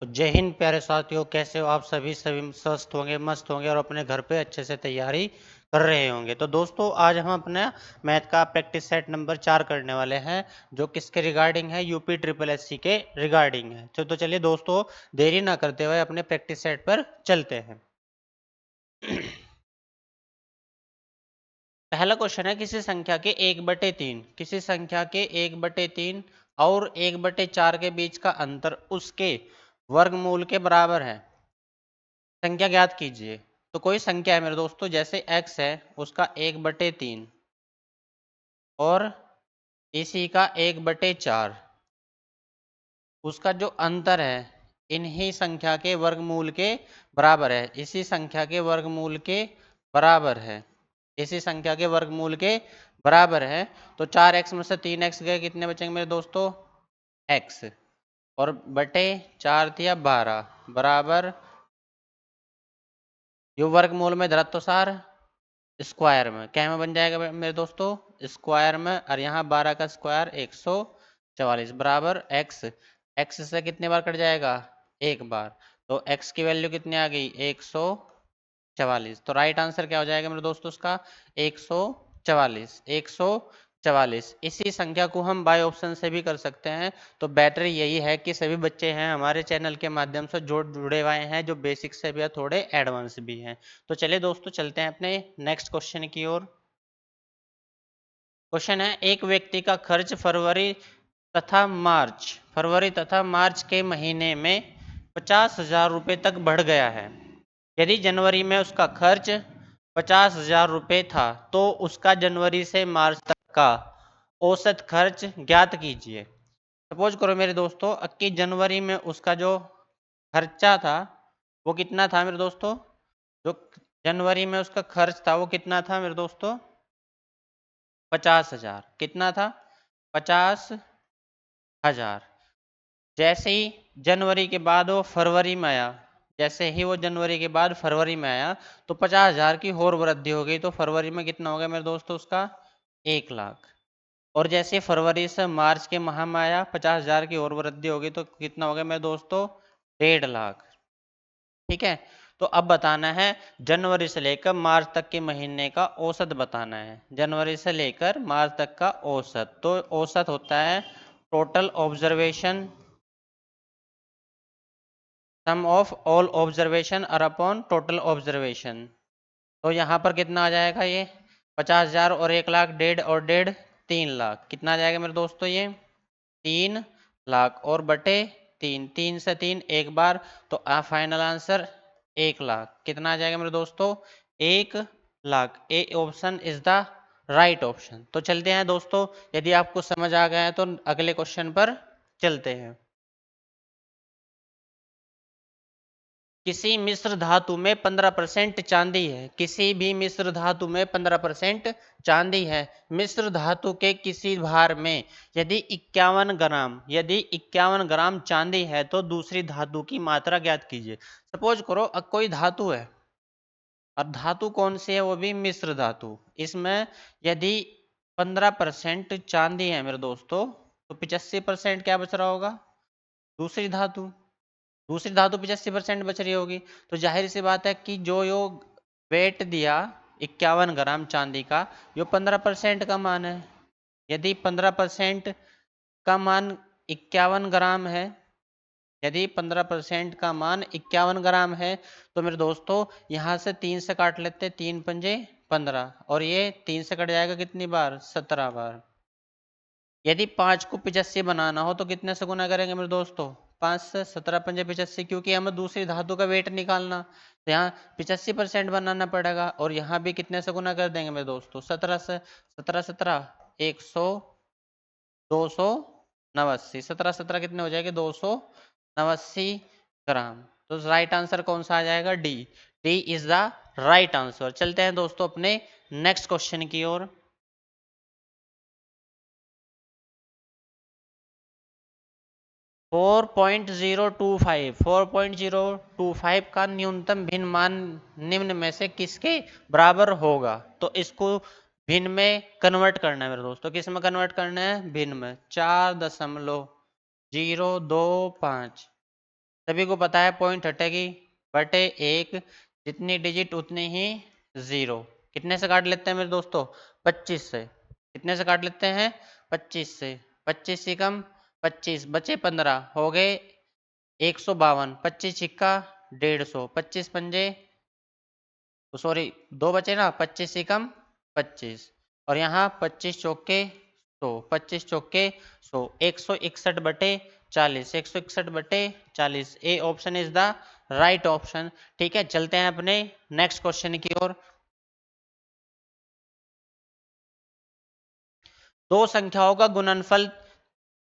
तो जय हिंद प्यारे साथियों, कैसे हो आप सभी स्वस्थ होंगे, मस्त होंगे और अपने घर पे अच्छे से तैयारी कर रहे होंगे। तो दोस्तों आज हम अपना मैथ का प्रैक्टिस सेट नंबर 4 करने वाले हैं, जो किसके रिगार्डिंग है, यूपी ट्रिपल एससी के रिगार्डिंग है। तो चलिए दोस्तों, देरी ना करते हुए अपने प्रैक्टिस सेट पर चलते हैं। पहला क्वेश्चन है, किसी संख्या के 1/3, किसी संख्या के 1/3 और 1/4 के बीच का अंतर उसके वर्गमूल के बराबर है। संख्या ज्ञात कीजिए। तो कोई संख्या है मेरे दोस्तों, जैसे x है उसका 1/3 और इसी का 1/4, उसका जो अंतर है इन्हीं संख्या के वर्गमूल के बराबर है। इसी संख्या के वर्गमूल के बराबर है, इसी संख्या के वर्गमूल के बराबर है। तो 4x में से 3x गए, कितने बचेंगे मेरे दोस्तों, x, और बटे 4 दिया 12 बराबर, यो वर्गमूल में धरातोसार स्क्वायर में, क्या में बन जाएगा मेरे दोस्तों, स्क्वायर में, और यहाँ 12 का स्क्वायर 144 बराबर x। x से कितने बार कट जाएगा, एक बार। तो x की वैल्यू कितनी आ गई, 144। तो राइट आंसर क्या हो जाएगा मेरे दोस्तों उसका, 144। 144। इसी संख्या को हम बाय ऑप्शन से भी कर सकते हैं। तो बेटर यही है कि सभी बच्चे हैं हमारे चैनल के माध्यम से जुड़े हुए हैं, जो बेसिक से भी है, थोड़े एडवांस भी हैं। तो चलिए दोस्तों चलते हैं अपने नेक्स्ट क्वेश्चन की ओर। क्वेश्चन है, एक व्यक्ति का खर्च फरवरी तथा मार्च के महीने में 50,000 रुपये तक बढ़ गया है। यदि जनवरी में उसका खर्च 50,000 रुपये था तो उसका जनवरी से मार्च तक का औसत खर्च ज्ञात कीजिए। सपोज करो मेरे दोस्तों कि जनवरी में उसका जो खर्चा था वो कितना था मेरे दोस्तों, जो जनवरी में उसका खर्च था वो कितना था मेरे दोस्तों, 50,000। कितना था, 50,000। जैसे ही जनवरी के बाद वो फरवरी में आया, जैसे ही वो जनवरी के बाद फरवरी में आया तो 50,000 की और वृद्धि हो गई। तो फरवरी में कितना हो गया मेरे दोस्तों उसका, 1,00,000। और जैसे फरवरी से मार्च के माह में आया, 50,000 की और वृद्धि हो गई तो कितना हो गया मेरे दोस्तों, 1,50,000। ठीक है। तो अब बताना है जनवरी से लेकर मार्च तक के महीने का औसत बताना है। जनवरी से लेकर मार्च तक का औसत, तो औसत होता है total observation, sum of all observation और अपॉन टोटल ऑब्जर्वेशन। तो यहाँ पर कितना आ जाएगा, ये 50,000 और 1,00,000, 1.5 और 1.5 3,00,000। कितना आ जाएगा मेरे दोस्तों, ये 3,00,000 और बटे 3, 3 से 3 एक बार, तो फाइनल आंसर 1,00,000। कितना आ जाएगा मेरे दोस्तों, 1,00,000। A option is the right option. तो चलते हैं दोस्तों, यदि आपको समझ आ गया है तो अगले क्वेश्चन पर चलते हैं। किसी मिश्र धातु में 15% चांदी है, किसी भी मिश्र धातु में 15% चांदी है। मिश्र धातु के किसी भार में यदि 51 ग्राम चांदी है तो दूसरी धातु की मात्रा ज्ञात कीजिए। सपोज करो कोई धातु है, और धातु कौन सी है, वो भी मिश्र धातु। इसमें यदि 15% चांदी है मेरे दोस्तों, तो 85% क्या बच रहा होगा, दूसरी धातु। दूसरी धातु 85% बच रही होगी। तो जाहिर सी बात है कि जो यो वेट दिया 51 ग्राम चांदी का, यो 15% का मान है। यदि 15% का मान 51 ग्राम है, यदि 15% का मान 51 ग्राम है, तो मेरे दोस्तों यहाँ से 3 से काट लेते, 3 पंजे 15, और ये 3 से कट जाएगा कितनी बार, 17 बार। यदि 5 को 85 बनाना हो तो कितने से गुना करेंगे मेरे दोस्तों, 5 से, 17 पंजे 85, क्योंकि हमें दूसरी धातु का वेट निकालना, तो यहाँ 85% बनाना पड़ेगा। और यहाँ भी कितने से गुना कर देंगे मेरे दोस्तों, 17 से, 17 17 100, 289, 17 17 कितने हो जाएंगे, 289 ग्राम। तो राइट आंसर कौन सा आ जाएगा, D. D is the right answer. चलते हैं दोस्तों अपने नेक्स्ट क्वेश्चन की ओर। 4.025 का न्यूनतम भिन्न मान निम्न में से किसके बराबर होगा। तो इसको भिन्न में कन्वर्ट करना है मेरे दोस्तों। किस में कन्वर्ट करना है, भिन्न में। 4.025 सभी को पता है पॉइंट हटेगी बटे 1, जितनी डिजिट उतनी ही जीरो। कितने से काट लेते हैं मेरे दोस्तों? 25 से। कितने से काट लेते हैं? 25 से। 25 से कम 25 बचे 15 हो गए 152। 25 छिक्का 150, 25 पंजे, सॉरी 2 बचे ना, 25 से कम 25, और यहाँ 25 चौके 100, 25 चौके 100, 161 बटे 40, 161 बटे 40। A option is the right option. ठीक है, चलते हैं अपने नेक्स्ट क्वेश्चन की ओर। दो संख्याओं का गुणनफल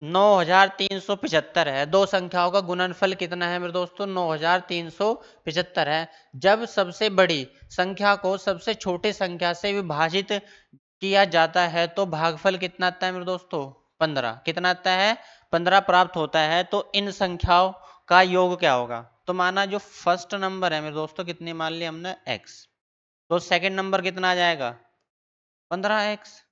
9375 है। दो संख्याओं का गुणनफल कितना है मेरे दोस्तों? 9375 है। जब सबसे बड़ी संख्या को सबसे छोटी संख्या से विभाजित किया जाता है तो भागफल कितना आता है मेरे दोस्तों? 15। कितना आता है? 15 प्राप्त होता है। तो इन संख्याओं का योग क्या होगा? तो माना जो फर्स्ट नंबर है मेरे दोस्तों, कितनी मान ली हमने? x। तो सेकंड नंबर कितना आ जाएगा? 15x।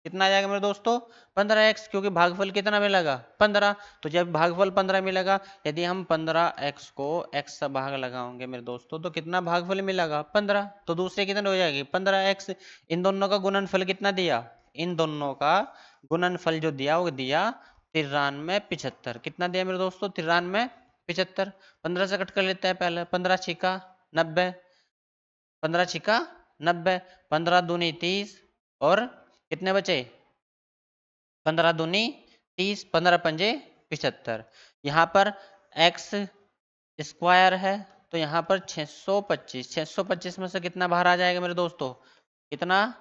कितना आ जाएगा मेरे दोस्तों? 15x, क्योंकि भागफल कितना मिलेगा? 15। तो जब भागफल 15 मिलेगा, यदि हम 15x को x से भाग लगाओगे मेरे दोस्तों, तो कितना भागफल मिलेगा? 15। तो दूसरे कितने हो जाएगी? 15x। इन दोनों का गुणनफल कितना दिया? इन दोनों का गुणनफल जो दिया वो दिया 9375। कितना दिया मेरे दोस्तों? 9375। 15 से कट कर लेते हैं पहले। 15 छिका 90, 15 छिका 90, 15 दूनी 30, और कितने बचे? 15 दूनी 30, 15 पंजे 75। यहाँ पर x स्क्वायर है, तो यहाँ पर 625। 625 में से कितना बाहर आ जाएगा मेरे दोस्तों? कितना?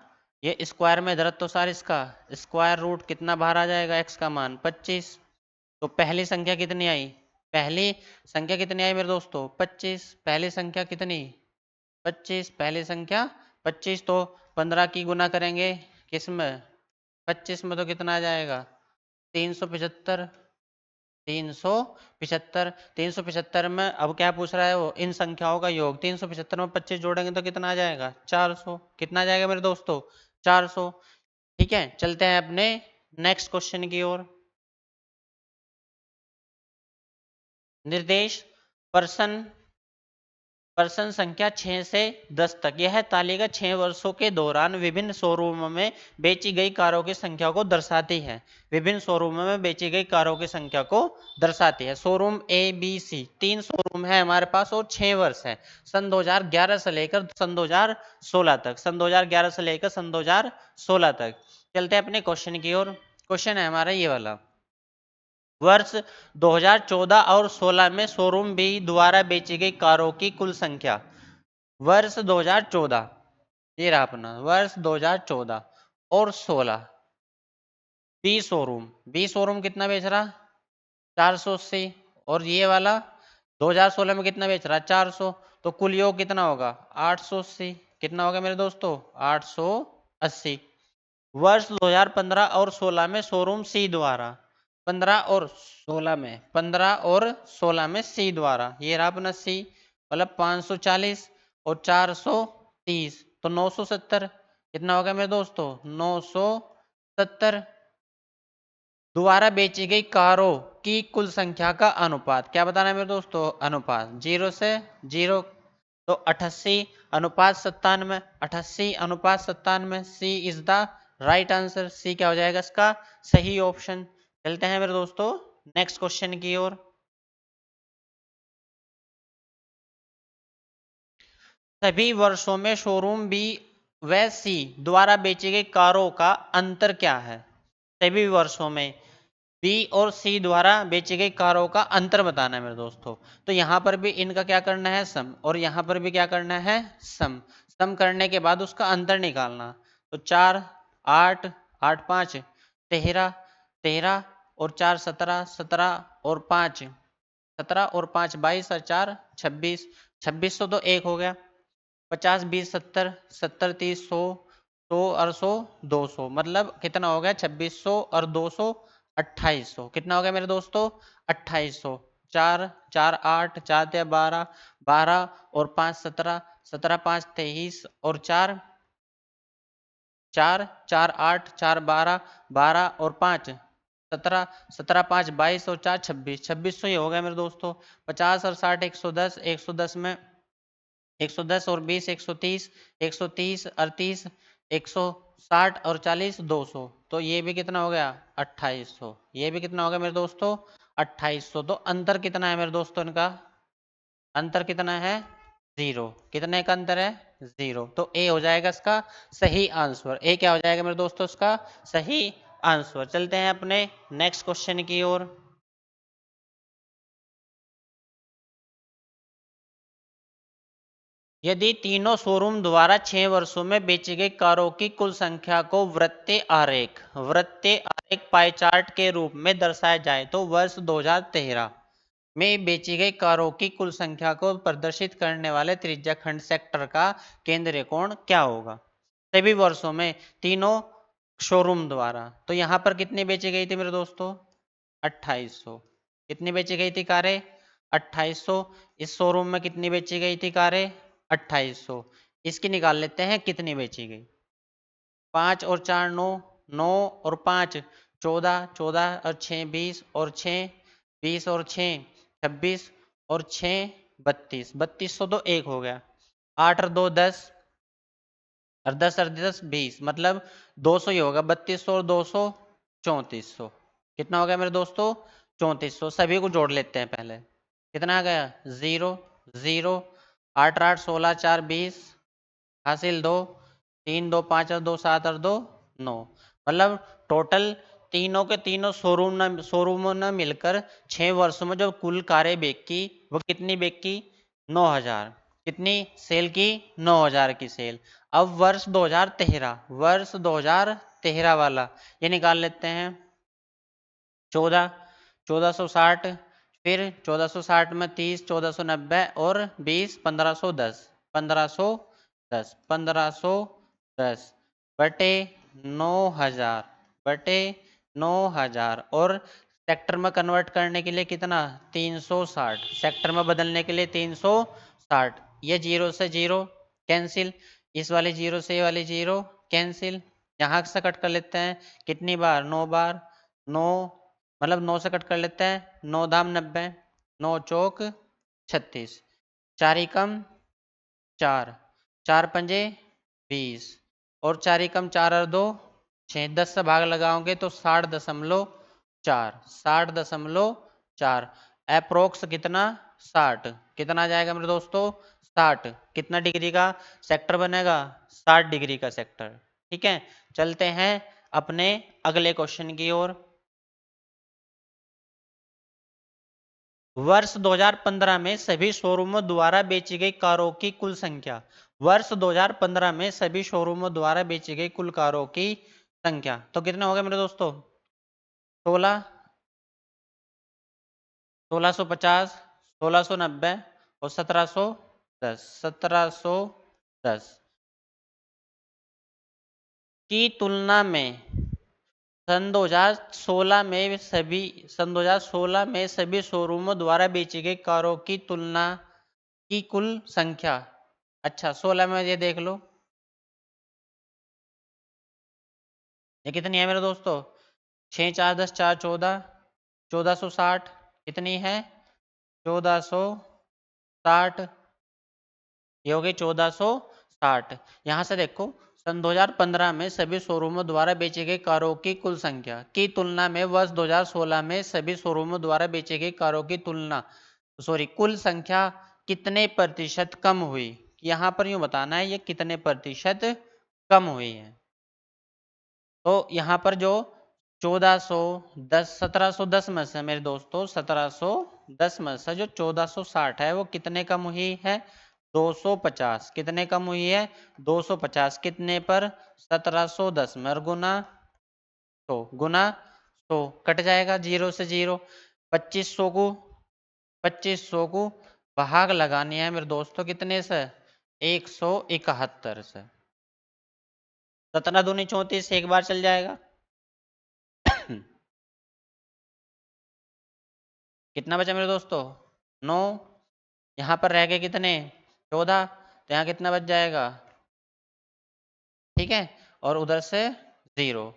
ये स्क्वायर में इधर तो सार इसका स्क्वायर रूट, कितना बाहर आ जाएगा? x का मान 25। तो पहली संख्या कितनी आई? पहली संख्या कितनी आई मेरे दोस्तों? 25। पहली संख्या कितनी? 25। पहली संख्या 25। तो 15 की गुना करेंगे किस में? 25 में, तो कितना आ जाएगा? 375। 375। 375 में अब क्या पूछ रहा है वो? इन संख्याओं का योग। 375 में 25 जोड़ेंगे तो कितना आ जाएगा? 400। कितना आ जाएगा मेरे दोस्तों? 400। ठीक है, चलते हैं अपने नेक्स्ट क्वेश्चन की ओर। निर्देश पर्सन प्रश्न संख्या 6 से 10 तक। यह तालिका 6 वर्षों के दौरान विभिन्न शोरूमों में बेची गई कारों की संख्या को दर्शाती है। विभिन्न शोरूमों में बेची गई कारों की संख्या को दर्शाती है। Showroom A B C, 3 showroom है हमारे पास और 6 वर्ष है। सन 2011 से लेकर सन 2016 तक। सन 2011 से लेकर सन 2016 तक। चलते हैं अपने क्वेश्चन की ओर। क्वेश्चन है हमारा ये वाला। वर्ष 2014 और 16 में शोरूम बी द्वारा बेची गई कारों की कुल संख्या। वर्ष 2014, ये रहा अपना वर्ष 2014 और 16। बी शोरूम कितना बेच रहा? 480। और ये वाला 2016 में कितना बेच रहा? 400। तो कुल योग कितना होगा? 880। कितना होगा मेरे दोस्तों? 880। वर्ष 2015 और 16 में शोरूम सी द्वारा 15 और 16 में सी द्वारा, ये रहा अपना सी, मतलब 540 और 430, तो 970। कितना होगा मेरे दोस्तों? 970 द्वारा बेची गई कारों की कुल संख्या का अनुपात क्या बताना है मेरे दोस्तों? अनुपात 0 से 0। तो 88 अनुपात 97। 88 अनुपात 97। सी इज द राइट आंसर। सी क्या हो जाएगा इसका सही ऑप्शन। चलते हैं मेरे दोस्तों नेक्स्ट क्वेश्चन की ओर। सभी वर्षों में शोरूम बी व सी द्वारा बेची गई कारों का अंतर क्या है? सभी वर्षों में बी और सी द्वारा बेची गई कारों का अंतर बताना है मेरे दोस्तों। तो यहाँ पर भी इनका क्या करना है? सम। और यहाँ पर भी क्या करना है? सम। सम करने के बाद उसका अंतर निकालना। तो 4 8 8 5 13 13 और 4 17 17 और 5 17 और 5 22 और 4 26। 2600 तो एक हो गया। 50 20 70 70 30 100 100 और 100 200, मतलब कितना हो गया? 2600 और 200 2800। कितना हो गया मेरे दोस्तों? 2800। 4 4 8 4 3 12 12 और 5 17 17 5 23 और 4 4 4 8 4 12 12 और 5 17, 17 5 22 और 4 26, 2600 ही हो गया मेरे दोस्तों। 50 और 60 110, 110 में 110 और 20 130, 130 38, 160 और 40 200, तो ये भी कितना हो गया 2800। ये भी कितना हो गया मेरे दोस्तों 2800। तो अंतर कितना है मेरे दोस्तों इनका, अंतर कितना है 0। कितने का अंतर है 0। तो ए हो जाएगा इसका सही आंसर। ए क्या हो जाएगा मेरे दोस्तों इसका सही आंसर। चलते हैं अपने नेक्स्ट क्वेश्चन की ओर। यदि तीनों शोरूम द्वारा 6 वर्षों में बेची गई कारों की कुल संख्या को वृत्तीय आरेख पाई चार्ट के रूप में दर्शाया जाए तो वर्ष 2013 में बेची गई कारों की कुल संख्या को प्रदर्शित करने वाले त्रिज्या खंड सेक्टर का केंद्रीय कोण क्या होगा। सभी वर्षों में तीनों शोरूम द्वारा, तो यहाँ पर कितनी बेची गई थी मेरे दोस्तों 2800। कितनी बेची गई थी कारें 2800। इस शोरूम में कितनी बेची गई थी कारें 2800। इसकी निकाल लेते हैं कितनी बेची गई। 5 और 4 9, 9 और 5 14, 14 और 6 20 और 6 20 और 6 26 और 6 32, 3200 तो एक हो गया। 8 और 2 10 और 10 और 10 20, मतलब 200 ही होगा। 3200 और 200 3400। कितना हो गया मेरे दोस्तों 3400। सभी को जोड़ लेते हैं पहले। कितना आ गया 0 0। 8 8 16 4 20 हासिल 2, 3 2 5 और 2 7 और 2 9, मतलब टोटल तीनों के तीनों शोरूमों ने मिलकर 6 वर्षों में जो कुल कारें बेची वो कितनी बेची 9000। कितनी सेल की 9000 की सेल। अब वर्ष 2013 वाला ये निकाल लेते हैं। 14 1460, फिर 1460 में 30 1490 और 20 1510, 1510 1510 बटे 9000 बटे 9000 और सेक्टर में कन्वर्ट करने के लिए कितना 360, सेक्टर में बदलने के लिए 360। ये जीरो से जीरो कैंसिल, इस वाले जीरो से ये वाली जीरो कैंसिल। यहाँ से कट कर लेते हैं कितनी बार 9 बार। 9 मतलब 9 से कट कर लेते हैं 9 दाम 90, 9 चौक 36, 4 कम 4, 4 पंजे 20 और 4 कम 4 और 2 6, 10 से भाग लगाओगे तो 60.4, 60.4 अप्रोक्स कितना 60। कितना आ जाएगा मेरे दोस्तों 60। कितना डिग्री का सेक्टर बनेगा 60 डिग्री का सेक्टर। ठीक है, चलते हैं अपने अगले क्वेश्चन की ओर। वर्ष 2015 में सभी शोरूमों द्वारा बेची गई कारों की कुल संख्या। वर्ष 2015 में सभी शोरूमों द्वारा बेची गई कुल कारों की संख्या तो कितना हो गया मेरे दोस्तों 16, 1650, 1690 और 1710, 1710 की तुलना में सन 2016 में सभी शोरूमों द्वारा बेची गई कारों की तुलना की कुल संख्या। अच्छा 16 में ये देख लो ये कितनी है मेरे दोस्तों 6 4 10 4 14, 1460 कितनी है 1460। ये हो गई 1460। यहाँ से देखो सन 2015 में सभी शोरूमों द्वारा बेची गई कारों की कुल संख्या की तुलना में वर्ष 2016 में सभी शोरूमों द्वारा बेची गई कारों की तुलना कुल संख्या कितने प्रतिशत कम हुई। यहाँ पर यूं बताना है ये कितने प्रतिशत कम हुई है। तो यहाँ पर जो 1410 1710 में से मेरे दोस्तों 1710 में से जो 1460 है वो कितने कम हुई है 250। कितने कम हुई है 250 कितने पर 1710 में और गुना 100 कट जाएगा जीरो से जीरो। 2500 को भाग लगानी है मेरे दोस्तों कितने से 171 से। 17 दूनी 34 एक बार चल जाएगा। कितना बचा मेरे दोस्तों 9। यहाँ पर रह गए कितने 14, तो यहाँ कितना बच जाएगा। ठीक है, और उधर से 0।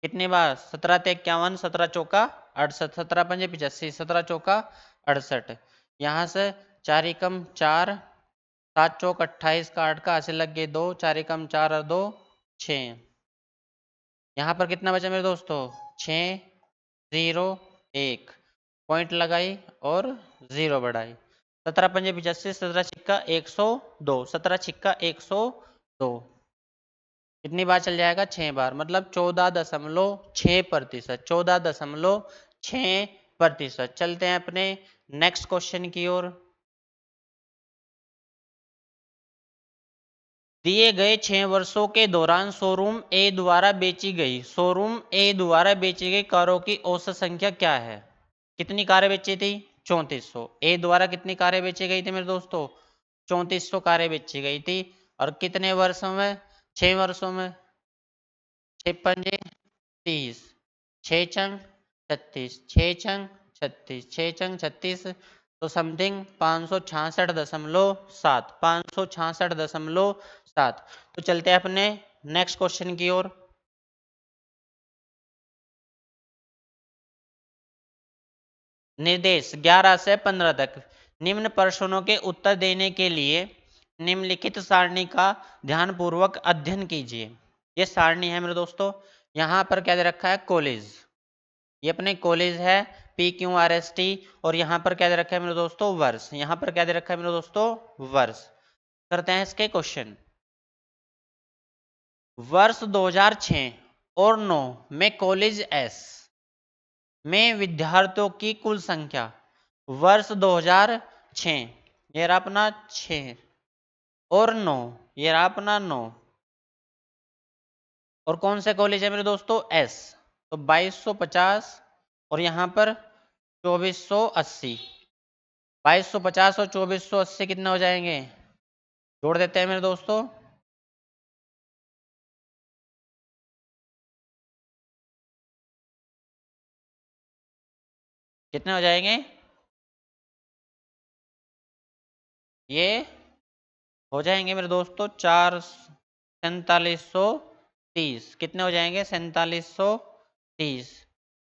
कितनी बार? 17 ते 51, 17 चौका 68, 17 पंजे 85, 17 चौका 68। यहाँ से 4 एकम 4, 7 चौक 28 का 8 का हासिल लग गए 2, 4 एकम 4 और 2 6। यहाँ पर कितना बचा मेरे दोस्तों? 6 0 1 पॉइंट लगाई और 0 बढ़ाई। 17 पंजे 85, 17 छिक्का 102, 17 छिक्का 102 कितनी बार चल जाएगा? 6 बार, मतलब 14.6%, 14.6%। चलते हैं अपने नेक्स्ट क्वेश्चन की ओर। दिए गए 6 वर्षों के दौरान शोरूम ए द्वारा बेची गई कारों की औसत संख्या क्या है? कितनी कारें बेची थी? 3400। ए द्वारा कितनी कारें बेची गई थी मेरे दोस्तों? 3400 कारें बेची गई थी। और कितने वर्षों में? 6 वर्षों में। 6 पंजे 30, 6 चंग 36, 6 चंग 36, 6 चंग 36, तो समथिंग 566.7, 566.7। तो चलते हैं अपने नेक्स्ट क्वेश्चन की ओर। निर्देश 11 से 15 तक निम्न प्रश्नों के उत्तर देने के लिए निम्नलिखित सारणी का ध्यानपूर्वक अध्ययन कीजिए। ये सारणी है मेरे दोस्तों। यहाँ पर क्या दे रखा है? कॉलेज, ये अपने कॉलेज है PQRST। और यहाँ पर क्या दे रखा है मेरे दोस्तों? वर्ष। यहाँ पर क्या दे रखा है मेरे दोस्तों? वर्ष। करते हैं इसके क्वेश्चन। वर्ष 2006 और 9 में कॉलेज एस में विद्यार्थियों की कुल संख्या। वर्ष 2006 ये रहा अपना 6 और 9 ये रहा अपना 9। और कौन से कॉलेज है मेरे दोस्तों? एस। तो 2250 और यहाँ पर 2480। 2250 और 2480 कितने हो जाएंगे? जोड़ देते हैं मेरे दोस्तों। कितने हो जाएंगे? ये हो जाएंगे मेरे दोस्तों 4730। कितने हो जाएंगे? 4730।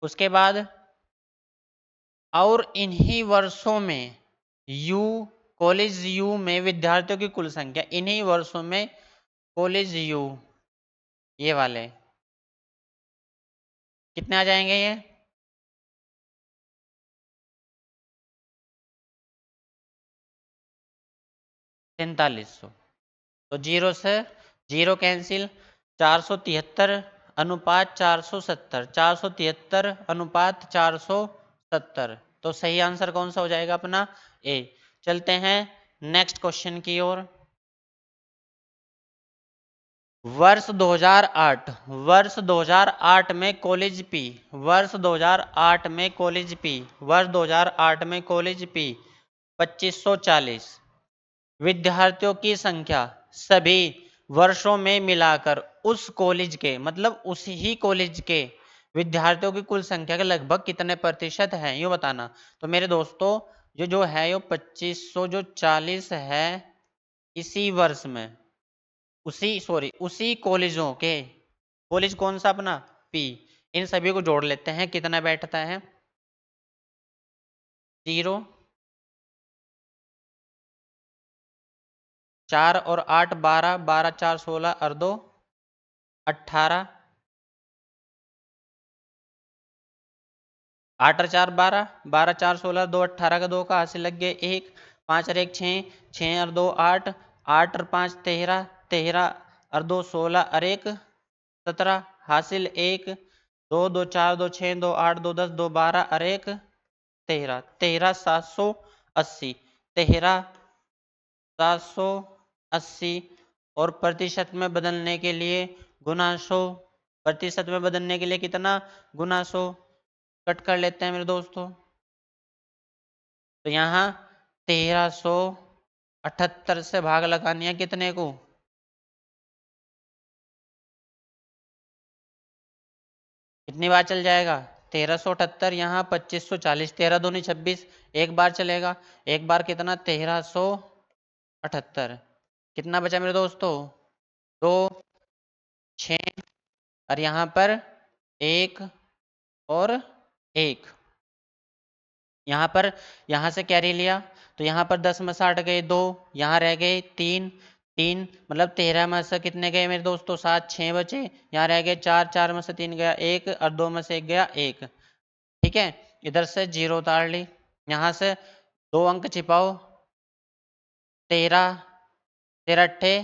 उसके बाद और इन्हीं वर्षों में यू कॉलेज यू में विद्यार्थियों की कुल संख्या, इन्हीं वर्षों में कॉलेज यू ये वाले कितने आ जाएंगे? ये 4300। तो जीरो से जीरो कैंसिल। 473 अनुपात 470, 473 अनुपात 470। तो सही आंसर कौन सा हो जाएगा अपना? ए। चलते हैं नेक्स्ट क्वेश्चन की ओर। वर्ष 2008, वर्ष 2008 में कॉलेज पी, वर्ष 2008 में कॉलेज पी, वर्ष 2008 में कॉलेज पी 2540 विद्यार्थियों की संख्या सभी वर्षों में मिलाकर उस कॉलेज के, मतलब उस ही कॉलेज के विद्यार्थियों की कुल संख्या के लगभग कितने प्रतिशत है ये बताना। तो मेरे दोस्तों ये जो है ये 2540 है इसी वर्ष में, उसी कॉलेजों के, कॉलेज कौन सा अपना? पी। इन सभी को जोड़ लेते हैं, कितना बैठता है? 0, 4 और 8 12, 12 4 16 और 2 18, 8 और 4 12, 12 4 16, 2 18 का 2 का हासिल लग गए 1, 5 और 1 6, 6 और 2 8, 8 और 5 13, 13 और 2 16 और 1 17 हासिल 1, 2 2 4 2 6 2 8 2 10 2 12 और 1 13, 13 780, 13 780। और प्रतिशत में बदलने के लिए गुना 100, प्रतिशत में बदलने के लिए कितना? गुना 100। कट कर लेते हैं मेरे दोस्तों। तो यहाँ 1378 से भाग लगानी है कितने को? कितनी बार चल जाएगा? 1378। यहाँ 2540, 13 दूनी 26, एक बार चलेगा। एक बार कितना? 1378। कितना बचा मेरे दोस्तों? 2 6 और यहाँ पर एक और एक। यहाँ पर, यहाँ से कैरी लिया तो यहाँ पर 10 में से 8 गए 2, यहाँ रह गए 3, 3 मतलब 13 में से कितने गए मेरे दोस्तों 7, 6 बचे, यहाँ रह गए 4, 4 में से 3 गया 1 और 2 में से 1 गया 1। ठीक है, इधर से 0 उतार ली, यहाँ से 2 अंक छिपाओ, 13, 13 अट्ठे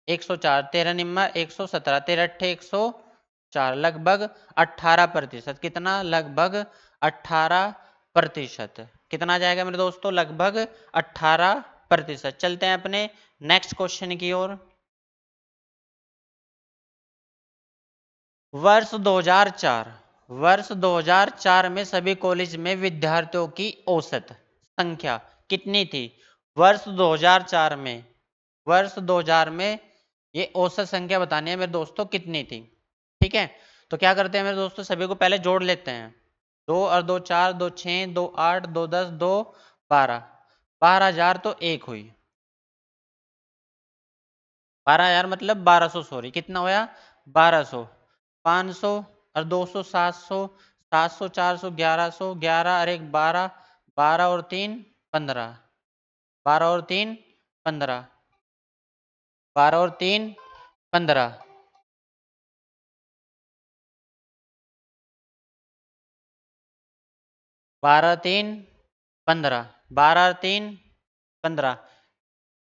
104, 13 निम्मा 117, 13 अट्ठे 104, लगभग 18%। कितना? लगभग 18%। कितना आ जाएगा मेरे दोस्तों? लगभग 18%। चलते हैं अपने नेक्स्ट क्वेश्चन की ओर। वर्ष 2004, वर्ष 2004 में सभी कॉलेज में विद्यार्थियों की औसत संख्या कितनी थी? वर्ष 2004 में, वर्ष 2000 में ये औसत संख्या बतानी है मेरे दोस्तों कितनी थी। ठीक है, तो क्या करते हैं मेरे दोस्तों, सभी को पहले जोड़ लेते हैं। 2 और 2 4, 2 6, 2 8, 2 10, 2 12, 12,000 तो एक हुई, 12,000 मतलब 1200, सॉरी कितना होया 1200, 500 और 200 700, 700 400 1100, 11 और 1 12, 12 और 3 15, 12 और 3 15, 12 और 3 15, 12 3 15, 12 3 15।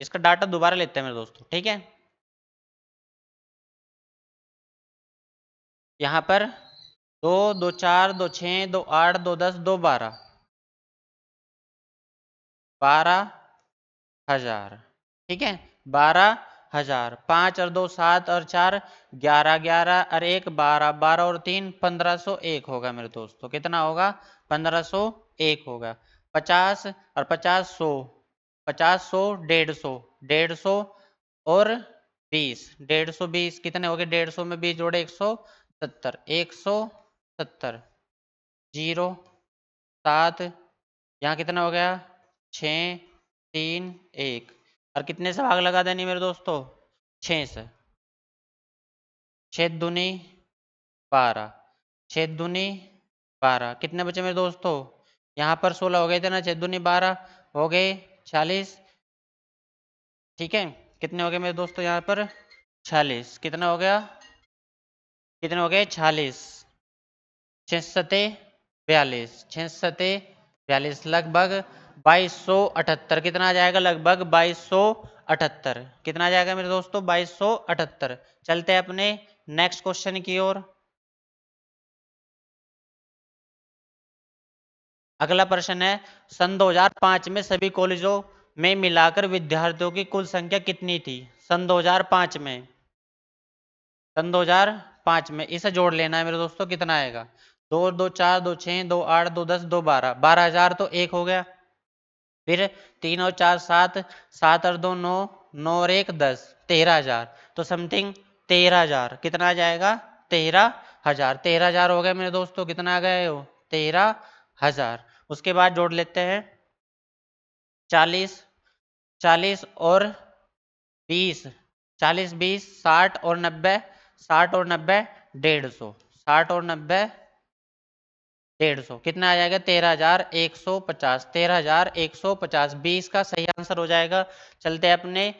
इसका डाटा दोबारा लेते हैं मेरे दोस्तों। ठीक है, यहाँ पर 2 2 4 2 6 2 8 2 10 2 12, 12,000। ठीक है, 12,000, 5 और 2 7 और 4 11, 11 और 1 12, 12 और 3 1501 होगा मेरे दोस्तों। कितना होगा? 1501 होगा। 50 और 50 100, 50 100 150, 150 और 20, 150 कितने हो गए? 150 में 20 जोड़े 170, 170, 0 7, यहाँ कितना हो गया? 6 3 1, और कितने से भाग लगा देनी मेरे दोस्तों? 6 से। 6 दूनी 12, 6 दूनी 12, कितने बचे मेरे दोस्तों? यहाँ पर 16 हो गए थे ना, 6 दूनी 12 हो गए 46। ठीक है, कितने हो गए मेरे दोस्तों यहाँ पर? 46। कितना हो गया? कितने हो गए? 46, 6 सते 42, 6 सते 42, लगभग 2278। कितना आ जाएगा? लगभग 2278। कितना आ जाएगा मेरे दोस्तों? 2278। चलते हैं अपने नेक्स्ट क्वेश्चन की ओर। अगला प्रश्न है, सन 2005 में सभी कॉलेजों में मिलाकर विद्यार्थियों की कुल संख्या कितनी थी? सन 2005 में, सन 2005 में, इसे जोड़ लेना है मेरे दोस्तों। कितना आएगा? 2 2 4 2 6 2 8 2 10 2 12, 12,000 तो एक हो गया। फिर 3 और 4 7, 7 और 2 9, 9 और 1 10, 13,000, तो समथिंग 13,000। कितना आ जाएगा? 13,000। 13,000 हो गया मेरे दोस्तों। कितना आ गया? वो 13,000। उसके बाद जोड़ लेते हैं 40, 40 और 20, 40 20 60 और 90, 60 और 90 150, 60 और 90 150, कितना आ जाएगा? 13,150, 13,150। 20 का सही आंसर हो जाएगा। चलते हैं अपने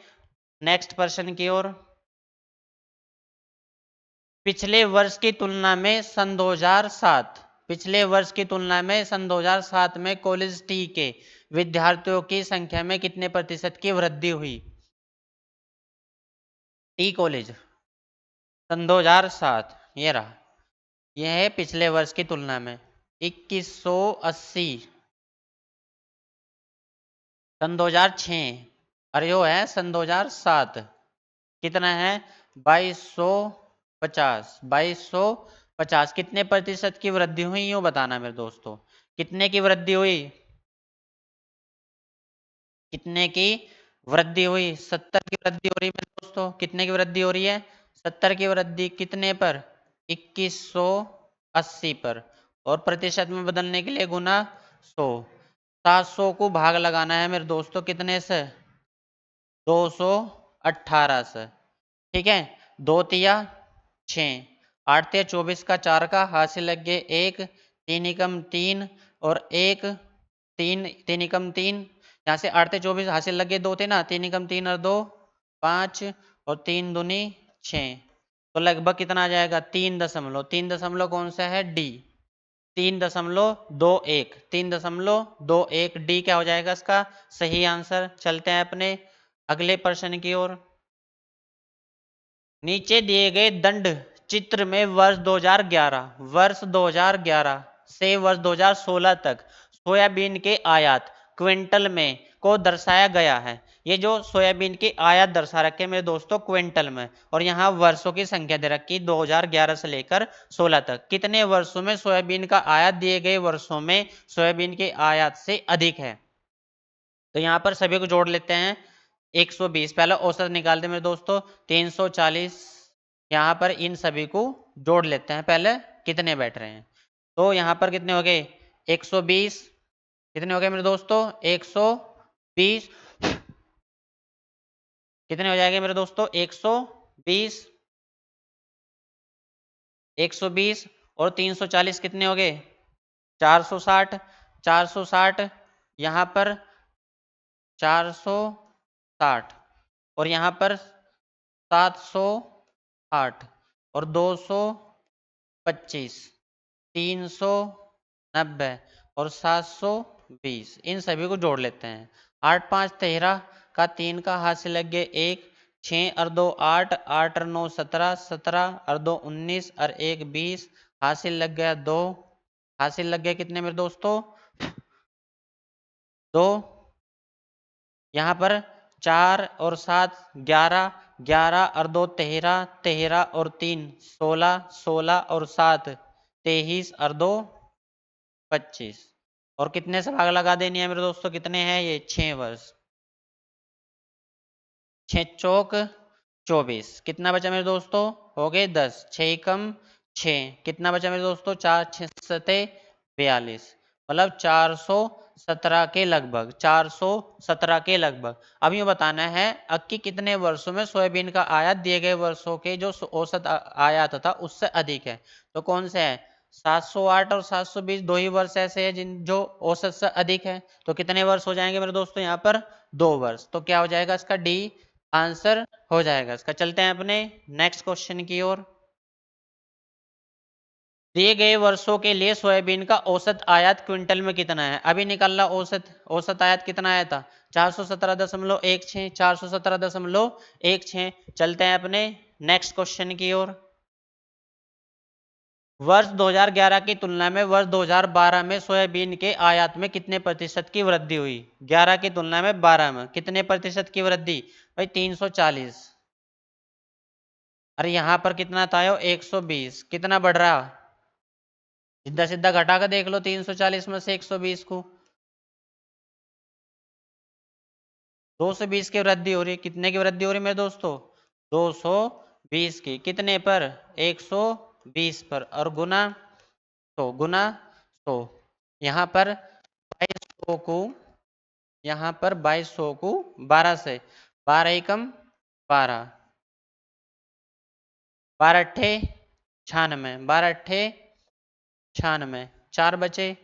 नेक्स्ट प्रश्न की ओर। पिछले वर्ष की तुलना में सन 2007, पिछले वर्ष की तुलना में सन 2007 में कॉलेज टी के विद्यार्थियों की संख्या में कितने प्रतिशत की वृद्धि हुई? टी कॉलेज सन 2007, ये रहा, यह है पिछले वर्ष की तुलना में 2180। सन 2006, और यो है सन 2007, कितना है? 2250, 2250। कितने प्रतिशत की वृद्धि हुई यूँ बताना मेरे दोस्तों। कितने की वृद्धि हुई? कितने की वृद्धि हुई? 70 की वृद्धि हो रही है मेरे दोस्तों। कितने की वृद्धि हो रही है? 70 की वृद्धि। कितने पर? 2180 पर। और प्रतिशत में बदलने के लिए गुना 100, 700 को भाग लगाना है मेरे दोस्तों कितने से? 218 से। ठीक है, 2 तिया 6, 8 या 24 का 4 का, हासिल लग गए 1, 3 एकम 3 और 1, 3 3 एकम 3, यहाँ से 8 या 24 हासिल लग गए 2 थे ना, 3 एकम 3 और 2 5 और 3 दूनी 6, तो लगभग कितना आ जाएगा 3 दशमलव, 3 दशमलव कौन सा है डी, 3.21, 3.21 डी क्या हो जाएगा इसका सही आंसर। चलते हैं अपने अगले प्रश्न की ओर। नीचे दिए गए दंड चित्र में वर्ष 2011 से वर्ष 2016 तक सोयाबीन के आयात क्विंटल में को दर्शाया गया है। ये जो सोयाबीन की आयात दर्शा रखे मेरे दोस्तों क्विंटल में, और यहाँ वर्षों की संख्या दे रखी 2011 से लेकर 16 तक। कितने वर्षों में सोयाबीन का आयात दिए गए वर्षों में सोयाबीन के आयात से अधिक है। तो यहाँ पर सभी को जोड़ लेते हैं। 120 पहले औसत निकालते हैं मेरे दोस्तों, 340, यहाँ पर इन सभी को जोड़ लेते हैं पहले कितने बैठ रहे हैं। तो यहाँ पर कितने हो गए 120, कितने हो गए मेरे दोस्तों 120, कितने हो जाएंगे मेरे दोस्तों 120, 120 और 340 कितने हो गए 460, 460 यहाँ पर 460 और यहाँ पर 708 और 225, 390 और 720, इन सभी को जोड़ लेते हैं। 8 5 13 का 3 का हासिल लग गए 1, 6 और 2 8, 8 और 9 17, 17 और 2 19 और 1 20, हासिल लग गया 2, हासिल लग गया कितने मेरे दोस्तों 2, यहाँ पर 4 और 7 11, 11 और 2 13, 13 और 3 16, 16 और 7 23 और 2 25, और कितने से भाग लगा देनी है मेरे दोस्तों कितने हैं ये 6 वर्ष, 6 चौक 24, कितना बचा मेरे दोस्तों हो गए 10, 6 कम 6, कितना बचा मेरे दोस्तों 4 6 सते 42, मतलब 417 के लगभग, 417 के लगभग। अब यूँ बताना है कि कितने वर्षों में सोयाबीन का आयात दिए गए वर्षों के जो औसत आयात था उससे अधिक है। तो कौन से है 708 और 720 दो ही वर्ष ऐसे हैं जिन जो औसत से अधिक है। तो कितने वर्ष हो जाएंगे मेरे दोस्तों यहाँ पर 2 वर्ष। तो क्या हो जाएगा इसका डी आंसर हो जाएगा इसका। चलते हैं अपने नेक्स्ट क्वेश्चन की ओर। दिए गए वर्षों के लिए सोयाबीन का औसत आयात क्विंटल में कितना है। अभी निकालना औसत, औसत आयात कितना आया था 417.16, 417.16। चलते हैं अपने नेक्स्ट क्वेश्चन की ओर। वर्ष 2011 की तुलना में वर्ष 2012 में सोयाबीन के आयात में कितने प्रतिशत की वृद्धि हुई। 11 की तुलना में 12 में कितने प्रतिशत की वृद्धि भाई 340। अरे यहाँ पर कितना था 120, कितना बढ़ रहा सीधा सीधा घटा कर देख लो 340 में से 120 को, 220 की वृद्धि हो रही है। कितने की वृद्धि हो रही है मेरे दोस्तों 220 की, कितने पर 120 पर, और गुना 100, गुना 100, यहाँ पर 2200 को, यहाँ पर 2200 को 12 से, 12 एकम 12, 12 अट्ठे 96, 12 अट्ठे 96, 4 बचे,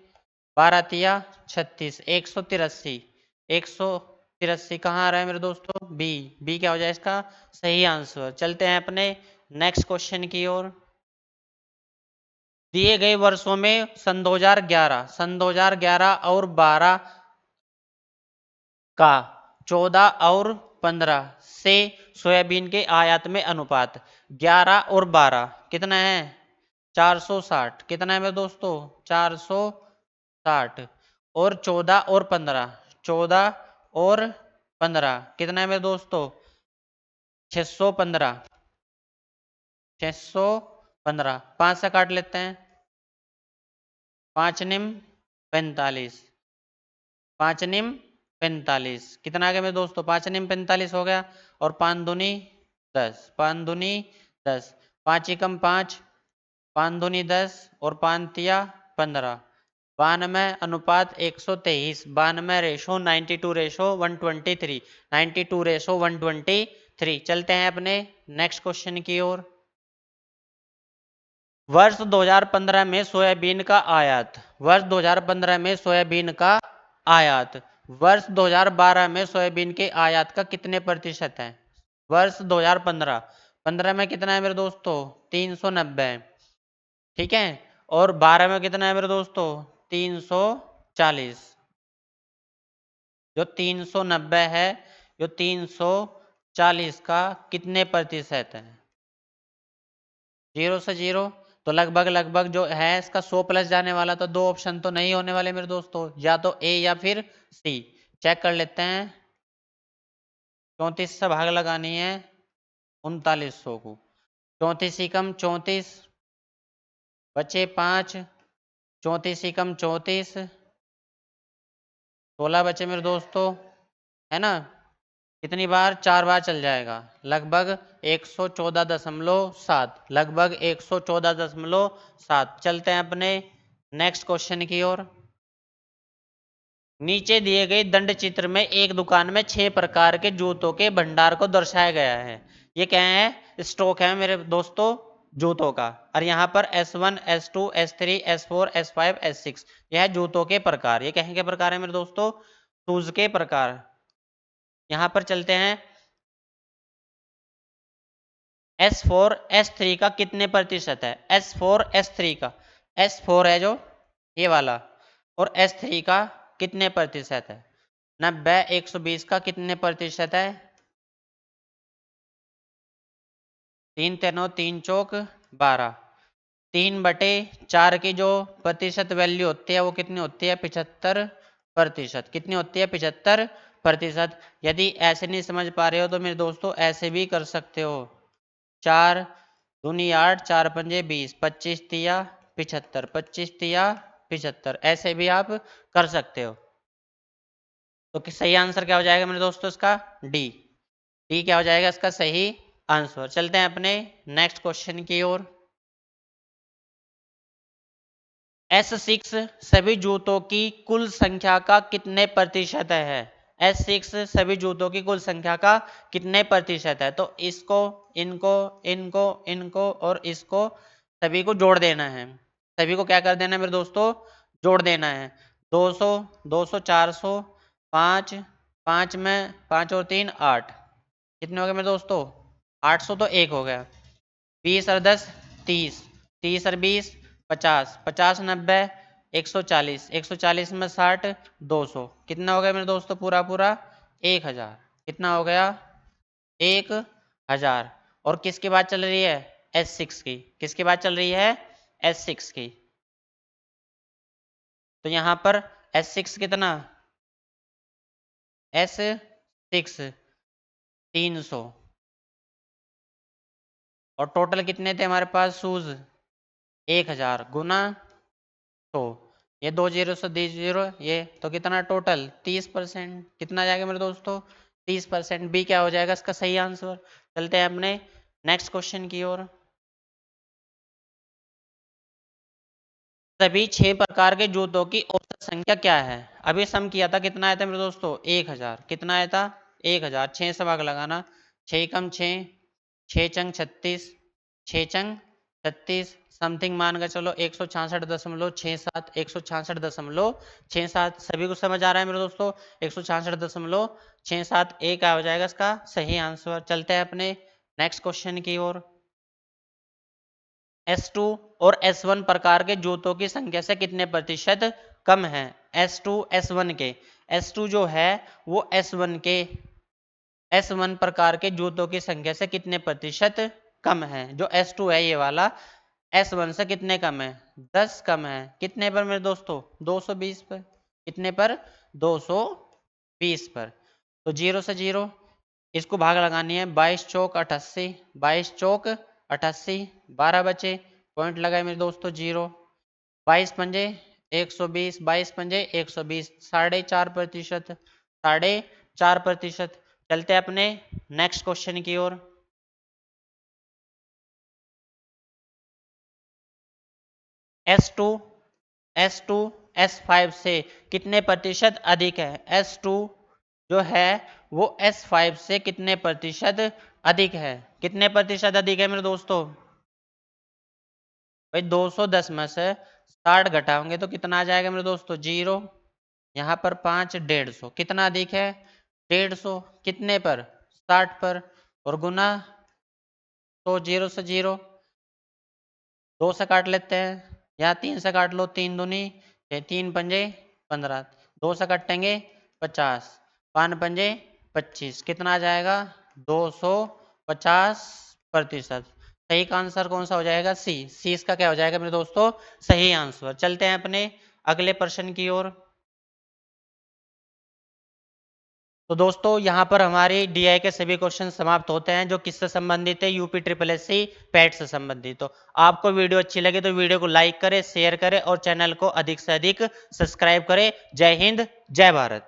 12 तिया 36, 183, 183 कहाँ आ रहा है मेरे दोस्तों बी, बी क्या हो जाए इसका सही आंसर। चलते हैं अपने नेक्स्ट क्वेश्चन की ओर। दिए गए वर्षों में सन 2011, सन 2011 और 12 का 14 और 15 से सोयाबीन के आयात में अनुपात 11 और 12 कितना है 460, कितना है मेरे दोस्तों 460, और 14 और 15, 14 और 15 कितना है मेरे दोस्तों 615, 615, 5 से काट लेते हैं, 5 निम 45, 5 निम 45, कितना आ गया मेरे दोस्तों 5 निम 45 हो गया, और 5 दूनी 10, 5 दूनी 10, 5 एकम 5, 5 दूनी 10 और 5 तिया 15, 92 अनुपात 123, 92 रेशो 92 रेशो 123, 92 रेशो 123। चलते हैं अपने नेक्स्ट क्वेश्चन की ओर। वर्ष 2015 में सोयाबीन का आयात, वर्ष 2015 में सोयाबीन का आयात, वर्ष 2012 में सोयाबीन के आयात का कितने प्रतिशत है? वर्ष 2015, 15 में कितना है मेरे दोस्तों? 390, ठीक है। और 12 में कितना है मेरे दोस्तों? 340। जो 390 है, जो 340 का कितने प्रतिशत है? 0 से 0। तो लगभग लगभग जो है इसका 100 प्लस जाने वाला, तो दो ऑप्शन तो नहीं होने वाले मेरे दोस्तों, या तो ए या फिर सी। चेक कर लेते हैं। 34 से भाग लगानी है 3900 को। 34 ही कम 34, बचे 5। 34 ही कम 34, 16 बचे मेरे दोस्तों, है ना। कितनी बार? 4 बार चल जाएगा। लगभग 114.7, लगभग 114.7। चलते हैं अपने नेक्स्ट क्वेश्चन की ओर। नीचे दिए गए दंड चित्र में एक दुकान में 6 प्रकार के जूतों के भंडार को दर्शाया गया है। ये क्या है? स्टॉक है मेरे दोस्तों जूतों का। और यहाँ पर S1, S2, S3, S4, S5, S6, यह है जूतों के प्रकार। ये कहें के प्रकार है मेरे दोस्तों? शूज के प्रकार। यहाँ पर चलते हैं। S4, S3 का कितने प्रतिशत है? S4, S3 का, S4 है जो ये वाला, और S3 का कितने प्रतिशत है? 90, 120 का कितने प्रतिशत है? 3 तेनो 3 चौक 12। 3/4 की जो प्रतिशत वैल्यू होती है वो कितनी होती है? 75%। कितनी होती है? 75%। यदि ऐसे नहीं समझ पा रहे हो तो मेरे दोस्तों ऐसे भी कर सकते हो। 4 दूनी 8, 4 पंजे 20, 25 तिया 75, 25 तिया 75, ऐसे भी आप कर सकते हो। तो सही आंसर क्या हो जाएगा मेरे दोस्तों इसका? डी। डी क्या हो जाएगा इसका सही आंसर। चलते हैं अपने नेक्स्ट क्वेश्चन की ओर। S6 सभी जूतों की कुल संख्या का कितने प्रतिशत है? S6 सभी जूतों की कुल संख्या का कितने प्रतिशत है? तो इसको, इनको, इनको, इनको और इसको सभी को जोड़ देना है। सभी को क्या कर देना है मेरे दोस्तों? जोड़ देना है। 200, 200, 400, 5, 5 में 5 और 3 8, कितने हो गए मेरे दोस्तों? 800 तो एक हो गया। 20 और 10 30, 30 और 20 50, 50, 90, 140, 140 में 60, 200, कितना हो गया मेरे दोस्तों? पूरा पूरा 1000। कितना हो गया? 1000। और किसकी बात चल रही है? S6 की। किसकी बात चल रही है? S6 की। तो यहाँ पर S6 कितना? S6 300। और टोटल कितने थे हमारे पास शूज? 1000 गुना 100। ये 2 जीरो से 2 जीरो, ये तो कितना टोटल? 30%। कितना जाएगा मेरे दोस्तों? 30%। बी क्या हो जाएगा इसका सही आंसर। चलते हैं अपने नेक्स्ट क्वेश्चन की ओर। सभी 6 प्रकार के जूतों की औसत संख्या क्या है? अभी सम किया था, कितना आया था मेरे दोस्तों? 1000। कितना आया था? 1000। 6 से भाग लगाना। 6 कम 6, 6 चंग 36, 6 चंग 36, समथिंग मान कर चलो 166.67, 166.67। सभी को समझ आ रहा है मेरे दोस्तों? 166.67 ए क्या हो जाएगा इसका सही आंसर। चलते हैं अपने नेक्स्ट क्वेश्चन की ओर। S2 और S1 प्रकार के जूतों की संख्या से कितने प्रतिशत कम है? S2 S1 के, S2 जो है वो S1 प्रकार के जूतों की संख्या से कितने प्रतिशत कम है? जो S2 है ये वाला S1 से कितने कम है? 10 कम है। कितने पर मेरे दोस्तों? 220 पर। कितने पर? 220 पर। तो 0 से 0, इसको भाग लगानी है। 22 चौक 88, 22 चौक 88, 12 बचे। पॉइंट लगाए मेरे दोस्तों 0। 22 पंजे 120, 22 पंजे 120, 4.5%, 4.5%। चलते हैं अपने नेक्स्ट क्वेश्चन की ओर। S2 S2 S5 से कितने प्रतिशत अधिक है? S2 जो है वो S5 से कितने प्रतिशत अधिक है? कितने प्रतिशत अधिक है मेरे दोस्तों? भाई 210 में से 60 घटाओगे तो कितना आ जाएगा मेरे दोस्तों? 0। यहाँ पर 5 150, कितना अधिक है? 150, कितने पर? 60 पर। और गुना, तो 0 से 0, 2 से काट लेते हैं या 3 से काट लो, 3 दूनी 3 पंजे 15, 2 से काटेंगे 50, 5 पंजे 25, कितना आ जाएगा? 250%। सही का आंसर कौन सा हो जाएगा? सी। सी इसका क्या हो जाएगा मेरे दोस्तों? सही आंसर। चलते हैं अपने अगले प्रश्न की ओर। तो दोस्तों यहाँ पर हमारी डीआई के सभी क्वेश्चन समाप्त होते हैं जो किससे संबंधित है? UP triple S C PET से संबंधित। तो आपको वीडियो अच्छी लगे तो वीडियो को लाइक करें, शेयर करें और चैनल को अधिक से अधिक सब्सक्राइब करें। जय हिंद, जय भारत।